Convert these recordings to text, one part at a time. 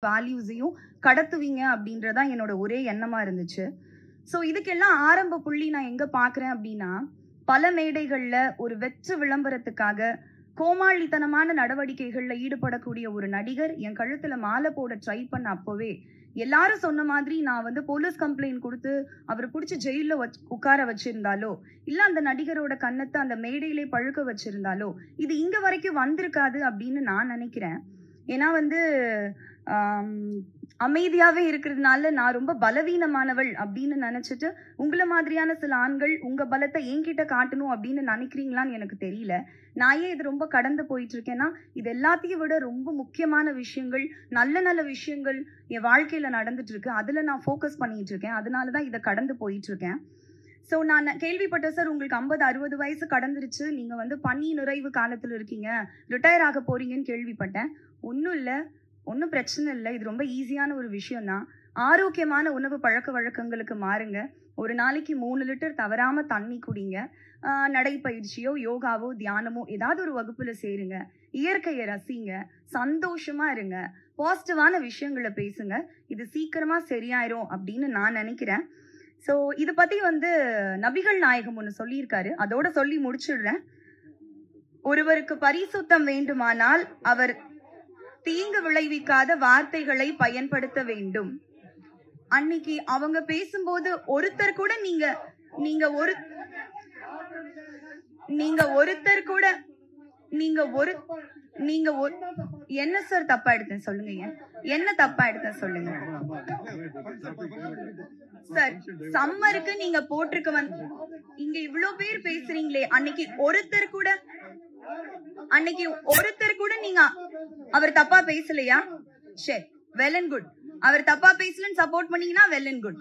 வேல்யூஸையும் கடத்துவீங்க அப்படின்றதா என்னோட ஒரே எண்ணமா இருந்துச்சு. ஸோ இதுக்கெல்லாம் ஆரம்ப புள்ளி நான் எங்க பாக்குறேன் அப்படின்னா, பல மேடைகள்ல ஒரு வெற்று விளம்பரத்துக்காக கோமாளித்தனமான நடவடிக்கைகள்ல ஈடுபடக்கூடிய ஒரு நடிகர் என் கழுத்துல மாலை போட ட்ரை பண்ண அப்பவே எல்லாரும் சொன்ன மாதிரி நான் வந்து போலீஸ் கம்ப்ளைண்ட் கொடுத்து அவரை பிடிச்சி ஜெயில உட்கார வச்சிருந்தாலோ இல்ல அந்த நடிகரோட கண்ணத்தை அந்த மேடையிலே பழுக்க வச்சிருந்தாலோ இது இங்க வரைக்கும் வந்திருக்காது அப்படின்னு நான் நினைக்கிறேன். ஏன்னா வந்து அமைதியாவே இருக்கிறதுனால நான் ரொம்ப பலவீனமானவள் அப்படின்னு நினைச்சிட்டு உங்களை மாதிரியான சில ஆண்கள் உங்க பலத்தை என்கிட்ட காட்டணும் அப்படின்னு நினைக்கிறீங்களான்னு எனக்கு தெரியல. நான் ஏன் இது ரொம்ப கடந்து போயிட்டு இருக்கேன்னா, இது எல்லாத்தையும் விட ரொம்ப முக்கியமான விஷயங்கள், நல்ல நல்ல விஷயங்கள் என் வாழ்க்கையில நடந்துட்டு இருக்கு. அதுல நான் ஃபோக்கஸ் பண்ணிட்டு இருக்கேன். அதனாலதான் இதை கடந்து போயிட்டு இருக்கேன். ஸோ நான் கேள்விப்பட்டேன் சார், உங்களுக்கு 50-60 வயசு கடந்துருச்சு, நீங்க வந்து பணி நிறைவு காலத்துல இருக்கீங்க, ரிட்டையர் ஆக போறீங்கன்னு கேள்விப்பட்டேன். ஒன்றும் இல்லை, ஒன்றும் பிரச்சனை இல்லை. இது ரொம்ப ஈஸியான ஒரு விஷயம் தான். ஆரோக்கியமான உணவு பழக்க வழக்கங்களுக்கு மாறுங்க. ஒரு நாளைக்கு 3 லிட்டர் தவறாம தண்ணி குடிங்க. நடைப்பயிற்சியோ யோகாவோ தியானமோ ஏதாவது ஒரு வகுப்புல சேருங்க. இயற்கையை ரசிங்க. சந்தோஷமா இருங்க. பாசிட்டிவான விஷயங்களை பேசுங்க. இது சீக்கிரமா சரியாயிரும் அப்படின்னு நான் நினைக்கிறேன். ஸோ இதை பத்தி வந்து நபிகள் நாயகம் ஒன்று சொல்லியிருக்காரு. அதோட சொல்லி முடிச்சிடுறேன். ஒருவருக்கு பரிசுத்தம் வேண்டுமானால் அவர் தீங்கு விளைவிக்காத வார்த்தைகளை பயன்படுத்த வேண்டும். அன்னைக்கு அவங்க பேசும்போது ஒருத்தர் கூட என்ன சார் தப்பா எடுத்தேன் சொல்லுங்க. என்ன தப்பா எடுத்தேன் சொல்லுங்க சார். சம்மருக்கு நீங்க போட்டிருக்க இங்க இவ்ளோ பேர் பேசுறீங்களே, அன்னைக்கு ஒருத்தர் கூட நீங்க அவர் தப்பா பேசலையா? சரி, வெல் அண்ட் குட். அவர் தப்பா பேசலன்னு சப்போர்ட் பண்ணீங்கன்னா வெல் அண்ட் குட்.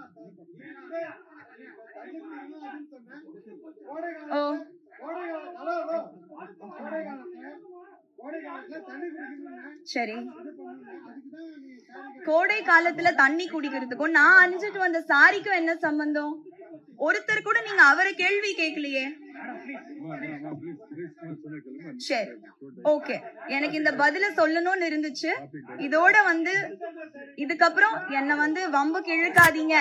ஓ சரி, கோடை காலத்துல தண்ணி குடிக்கிறதுக்கும் நான் அணிஞ்சிட்டு வந்த சாரிக்கும் என்ன சம்பந்தம்? ஒருத்தர் கூட நீங்க அவரை கேள்வி கேட்கலையே. சரி, ஓகே, எனக்கு இந்த பதில சொல்லணும்னு இருந்துச்சு. இதோட வந்து இதுக்கப்புறம் என்ன வந்து வம்புக்கு இழுக்காதீங்க.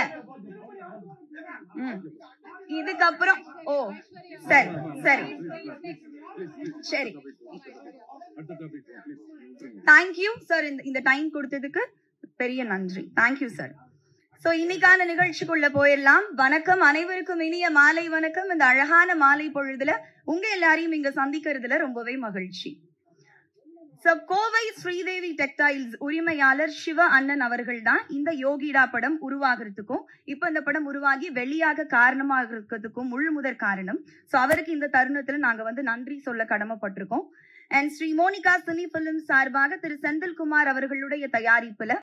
இதுக்கப்புறம் ஓ சரி சரி சரி, தேங்க்யூ சார். இந்த டைம் கொடுத்ததுக்கு பெரிய நன்றி. Thank you sir. சோ இன்னைக்கான நிகழ்ச்சிக்குள்ள போயிடலாம். வணக்கம் அனைவருக்கும், இனிய மாலை வணக்கம். இந்த அழகான மாலை பொழுதுல உங்க எல்லாரையும் இங்க சந்திக்கிறதுல ரொம்பவே மகிழ்ச்சி. கோவை ஸ்ரீதேவி டெக்டைல்ஸ் உரிமையாளர் சிவ அண்ணன் அவர்கள் தான் இந்த யோகிடா படம் உருவாகிறதுக்கும் இப்ப இந்த படம் உருவாகி வெளியாக காரணமாக இருக்கிறதுக்கும் முழு முதற் காரணம். சோ அவருக்கு இந்த தருணத்துல நாங்க வந்து நன்றி சொல்ல கடமைப்பட்டிருக்கோம். And Shri Monica cine film சார்பாக திரு செந்தில்குமார் அவர்களுடைய தயாரிப்புல